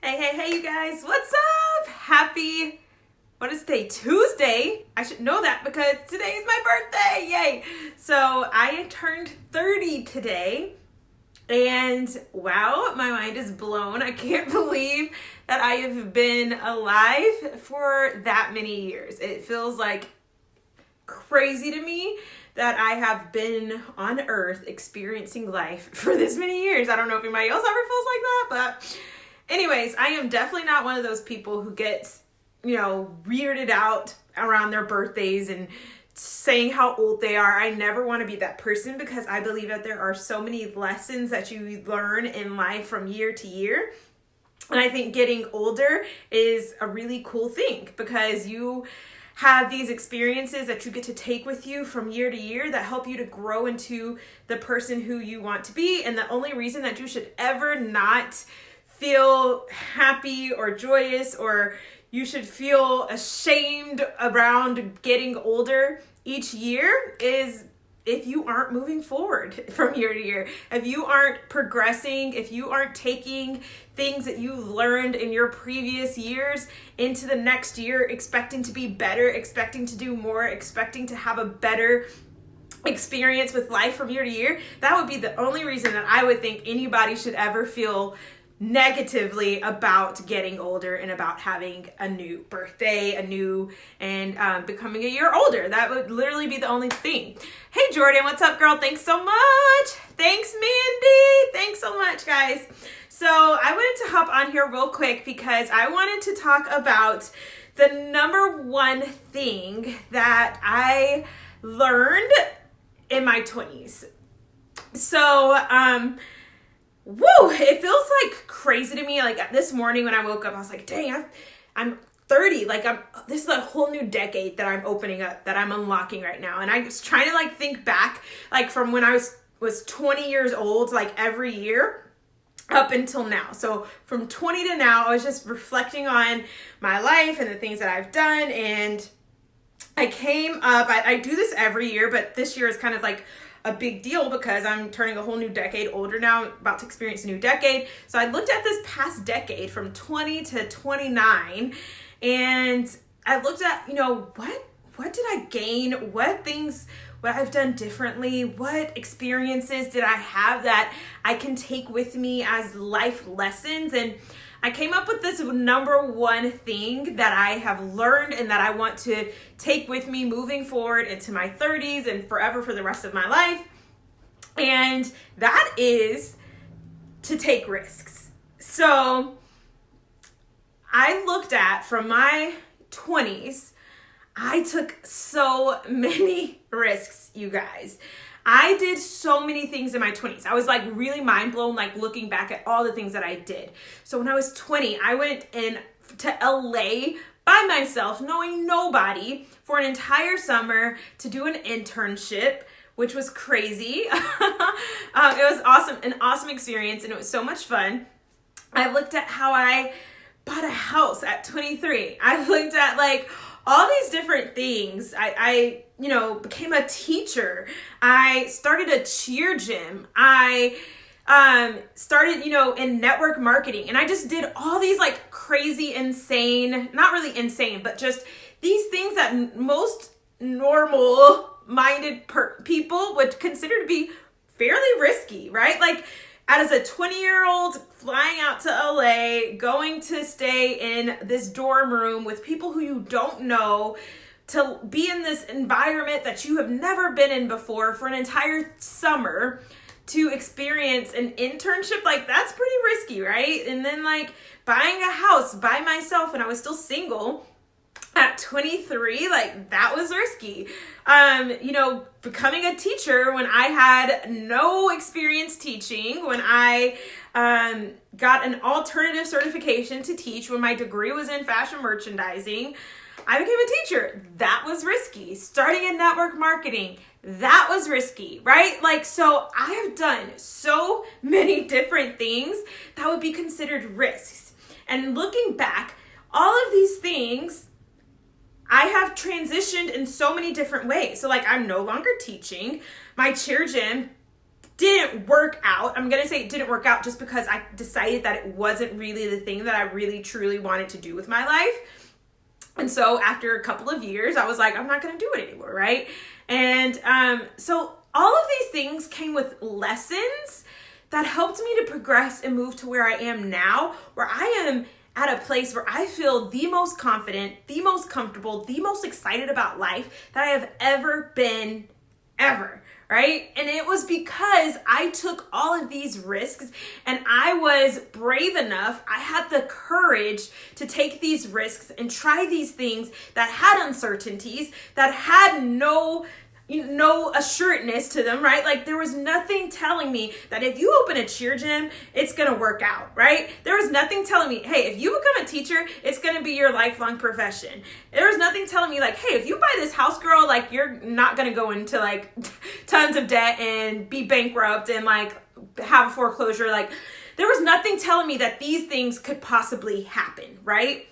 Hey, you guys, what's up? What is today? Tuesday. I should know that because today is my birthday. Yay. So I turned 30 today. And wow, my mind is blown. I can't believe that I have been alive for that many years. It feels like crazy to me that I have been on earth experiencing life for this many years. I don't know if anybody else ever feels like that, but anyways, I am definitely not one of those people who gets, weirded out around their birthdays and saying how old they are. I never want to be that person because I believe that there are so many lessons that you learn in life from year to year. And I think getting older is a really cool thing because you have these experiences that you get to take with you from year to year that help you to grow into the person who you want to be. And the only reason that you should ever not feel happy or joyous, or you should feel ashamed around getting older each year, is if you aren't moving forward from year to year, if you aren't progressing, if you aren't taking things that you've learned in your previous years into the next year, expecting to be better, expecting to do more, expecting to have a better experience with life from year to year, that would be the only reason that I would think anybody should ever feel negatively about getting older and about having a new birthday, and becoming a year older. That would literally be the only thing. Hey Jordan, what's up, girl? Thanks so much. Thanks, Mandy. Thanks so much, guys. So I wanted to hop on here real quick because I wanted to talk about the number one thing that I learned in my 20s. So, it feels like crazy to me. Like this morning when I woke up, I was like, dang, I'm 30. This is a whole new decade that I'm opening up, that I'm unlocking right now. And I was trying to think back, from when I was 20 years old, every year up until now. So from 20 to now, I was just reflecting on my life and the things that I've done. And I came up, I do this every year, but this year is kind of a big deal because I'm turning a whole new decade older now, about to experience a new decade. So I looked at this past decade from 20 to 29, and I looked at, what did I gain? What I've done differently? What experiences did I have that I can take with me as life lessons? And I came up with this number one thing that I have learned and that I want to take with me moving forward into my 30s and forever for the rest of my life. And that is to take risks. So I looked at, from my 20s, I took so many risks, you guys. I did so many things in my 20s. I was really mind blown, looking back at all the things that I did. So when I was 20, I went to LA by myself, knowing nobody, for an entire summer to do an internship, which was crazy. It was awesome, an awesome experience, and it was so much fun. I looked at how I bought a house at 23. I looked at all these different things. I became a teacher. I started a cheer gym. I started, in network marketing. And I just did all these crazy, insane, not really insane, but just these things that most normal-minded people would consider to be fairly risky, right? As a 20-year-old flying out to LA, going to stay in this dorm room with people who you don't know, to be in this environment that you have never been in before for an entire summer, to experience an internship, that's pretty risky, right? And then buying a house by myself when I was still single at 23, that was risky. Becoming a teacher when I had no experience teaching, when I got an alternative certification to teach, when my degree was in fashion merchandising, I became a teacher. That was risky. Starting in network marketing, that was risky, right? So I have done so many different things that would be considered risks. And looking back, all of these things I have transitioned in so many different ways. So I'm no longer teaching. My cheer gym didn't work out. I'm going to say it didn't work out just because I decided that it wasn't really the thing that I really truly wanted to do with my life. And so after a couple of years, I was like, I'm not going to do it anymore, right? And so all of these things came with lessons that helped me to progress and move to where I am now, where I am at a place where I feel the most confident, the most comfortable, the most excited about life that I have ever been, ever. Right? And it was because I took all of these risks and I was brave enough. I had the courage to take these risks and try these things that had uncertainties, that had no assuredness to them, right? Like there was nothing telling me that if you open a cheer gym, it's going to work out, right? There was nothing telling me, hey, if you become a teacher, it's going to be your lifelong profession. There was nothing telling me like, hey, if you buy this house, girl, like you're not going to go into like tons of debt and be bankrupt and like have a foreclosure. Like there was nothing telling me that these things could possibly happen, right?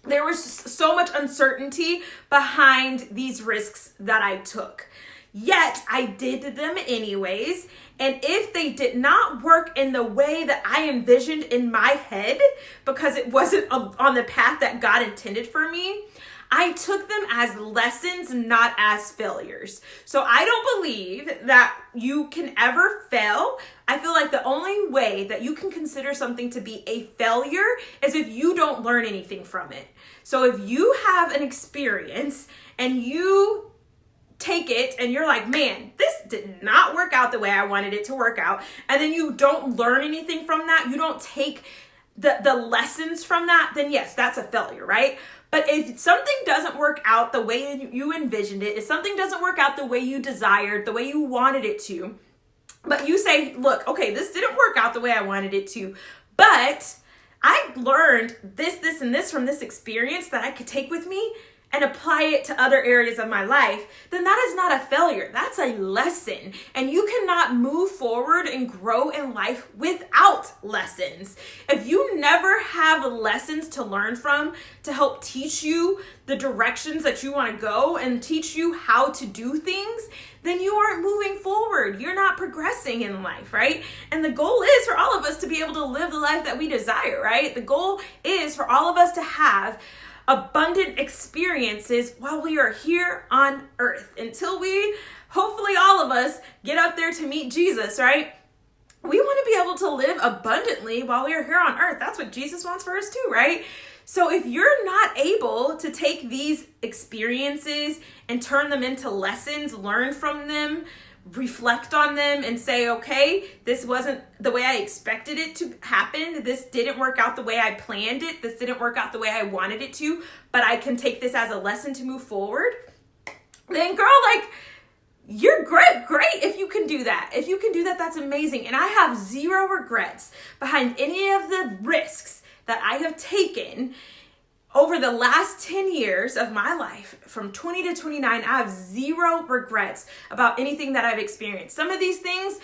There was so much uncertainty behind these risks that I took. Yet I did them anyways. And if they did not work in the way that I envisioned in my head, because it wasn't on the path that God intended for me, I took them as lessons, not as failures. So I don't believe that you can ever fail. I feel like the only way that you can consider something to be a failure is if you don't learn anything from it. So if you have an experience and you take it and you're like, man, this did not work out the way I wanted it to work out, and then you don't learn anything from that, you don't take the lessons from that, then yes, that's a failure, right? But if something doesn't work out the way you envisioned it, if something doesn't work out the way you desired, the way you wanted it to, but you say, look, okay, this didn't work out the way I wanted it to, but I learned this, and this from this experience that I could take with me and apply it to other areas of my life, then that is not a failure. That's a lesson. And you cannot move forward and grow in life without lessons. If you never have lessons to learn from to help teach you the directions that you want to go and teach you how to do things, then you aren't moving forward. You're not progressing in life, right? And the goal is for all of us to be able to live the life that we desire, right? The goal is for all of us to have abundant experiences while we are here on earth, until we, hopefully all of us, get up there to meet Jesus, right? We want to be able to live abundantly while we are here on earth. That's what Jesus wants for us too, right? So if you're not able to take these experiences and turn them into lessons, learn from them, reflect on them and say, okay, this wasn't the way I expected it to happen. This didn't work out the way I planned it. This didn't work out the way I wanted it to, but I can take this as a lesson to move forward. Then girl, like, you're great if you can do that. If you can do that, that's amazing. And I have zero regrets behind any of the risks that I have taken over the last 10 years of my life. From 20 to 29, I have zero regrets about anything that I've experienced. Some of these things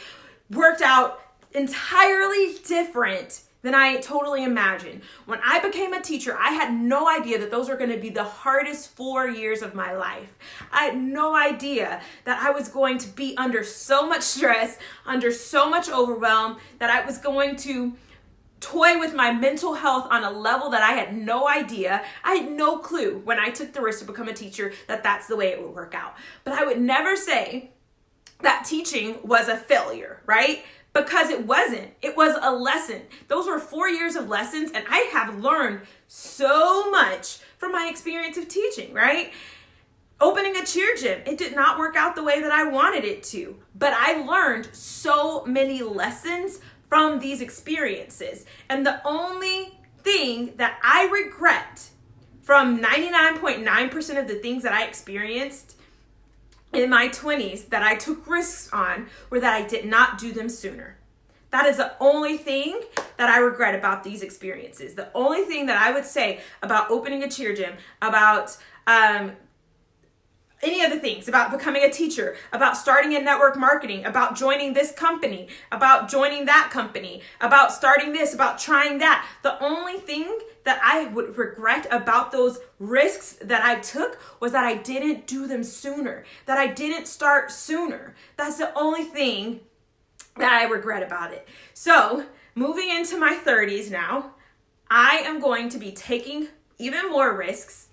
worked out entirely different than I totally imagined. When I became a teacher, I had no idea that those were going to be the hardest 4 years of my life. I had no idea that I was going to be under so much stress, under so much overwhelm, that I was going to toy with my mental health on a level that I had no idea. I had no clue when I took the risk to become a teacher that that's the way it would work out. But I would never say that teaching was a failure, right? Because it wasn't. It was a lesson. Those were 4 years of lessons, and I have learned so much from my experience of teaching, right? Opening a cheer gym, it did not work out the way that I wanted it to, but I learned so many lessons from these experiences. And the only thing that I regret from 99.9% of the things that I experienced in my 20s that I took risks on were that I did not do them sooner. That is the only thing that I regret about these experiences. The only thing that I would say about opening a cheer gym, about any of the things, about becoming a teacher, about starting in network marketing, about joining this company, about joining that company, about starting this, about trying that. The only thing that I would regret about those risks that I took was that I didn't do them sooner, that I didn't start sooner. That's the only thing that I regret about it. So moving into my 30s now, I am going to be taking even more risks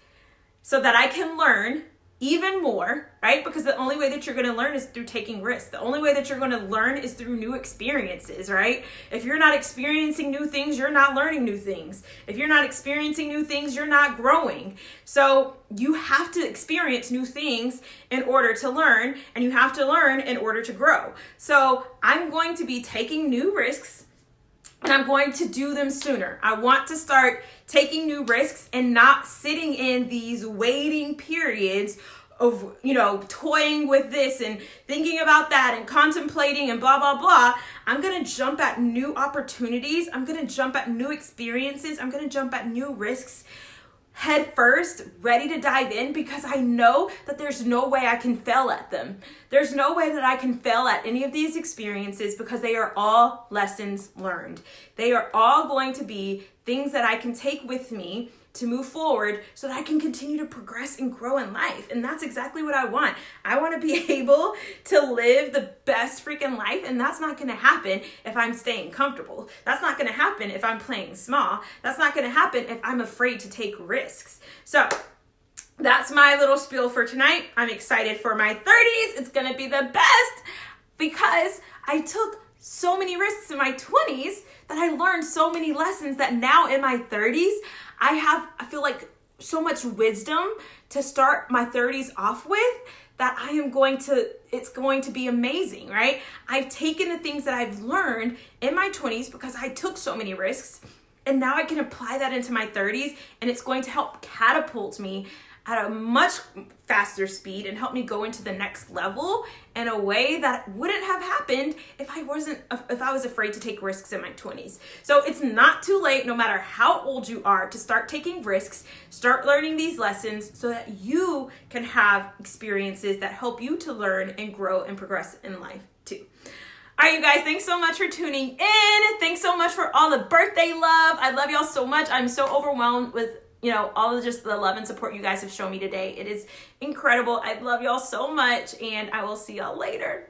so that I can learn even more, right? Because the only way that you're going to learn is through taking risks. The only way that you're going to learn is through new experiences, right? If you're not experiencing new things, you're not learning new things. If you're not experiencing new things, you're not growing. So you have to experience new things in order to learn, and you have to learn in order to grow. So I'm going to be taking new risks, and I'm going to do them sooner. I want to start taking new risks and not sitting in these waiting periods of, toying with this and thinking about that and contemplating and blah, blah, blah. I'm going to jump at new opportunities. I'm going to jump at new experiences. I'm going to jump at new risks head first, ready to dive in, because I know that there's no way I can fail at them. There's no way that I can fail at any of these experiences because they are all lessons learned. They are all going to be things that I can take with me to move forward so that I can continue to progress and grow in life. And that's exactly what I want. I want to be able to live the best freaking life, and that's not going to happen if I'm staying comfortable. That's not going to happen if I'm playing small. That's not going to happen if I'm afraid to take risks. So that's my little spiel for tonight. I'm excited for my 30s. It's going to be the best because I took so many risks in my 20s that I learned so many lessons that now in my 30s, I feel like so much wisdom to start my 30s off with that it's going to be amazing, right? I've taken the things that I've learned in my 20s because I took so many risks, and now I can apply that into my 30s, and it's going to help catapult me at a much faster speed and help me go into the next level in a way that wouldn't have happened if I was afraid to take risks in my 20s. So it's not too late, no matter how old you are, to start taking risks, start learning these lessons so that you can have experiences that help you to learn and grow and progress in life too. All right, you guys, thanks so much for tuning in. Thanks so much for all the birthday love. I love y'all so much. I'm so overwhelmed with all of just the love and support you guys have shown me today. It is incredible. I love y'all so much, and I will see y'all later.